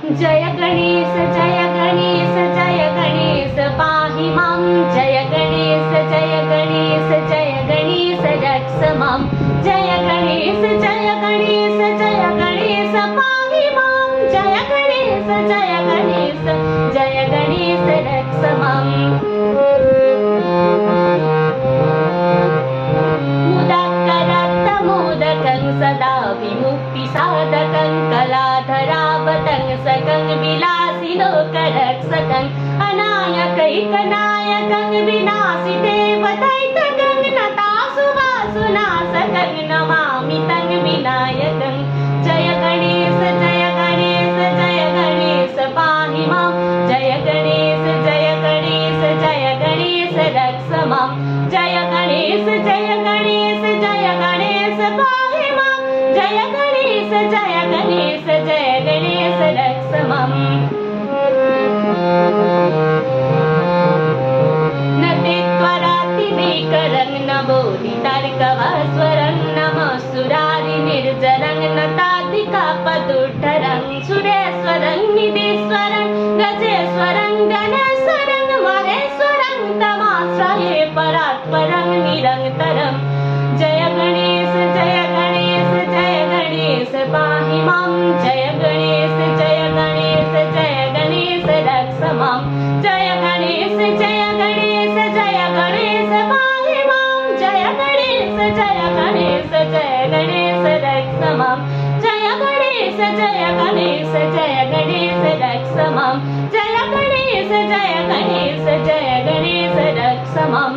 जय गणेश जय गणेश जय गणेश पाहि मां जय गणेश जय गणेश जय गणेश रक्ष मां जय गणेश जय गणेश जय गणेश पाहि मां जय गणेश जय गणेश जय गणेश रक्ष मां मोदकं सदा विमुक्तिसाधकं कलाधरावतं सकं विलासिलोकरक्षकं अनायकैकनायकं विनाशिदेवदैत्यकं नतासुवासुनाशकं नमामि तं विनायकं जय गणेश जय गणेश जय गणेश पाहि मां जय गणेश जय गणेश जय गणेश रक्ष मां जय गणेश जय गणेश जय गणेश पाहि मां जय गणेश जय गणेश जय गणेश रक्ष मां न ते त्वरातिभीकरं न बोधितर्कवस्वरं नमः सुरारिनिर्जरं न ताधिकापदुद्धरं सुरेश्वरं निधीश्वरं गजेश्वरं गणेश्वरं महेश्वरं तमाश्रये परात्परं निरन्तरं जय गणेश जय गणेश जय गणेश पाहि मां जय गणेश जय गणेश जय गणेश रक्ष मां जय गणेश जय गणेश जय गणेश पाहि मां जय गणेश जय गणेश जय गणेश रक्ष मां जय गणेश जय गणेश जय गणेश रक्ष मां जय गणेश जय गणेश जय गणेश रक्ष मां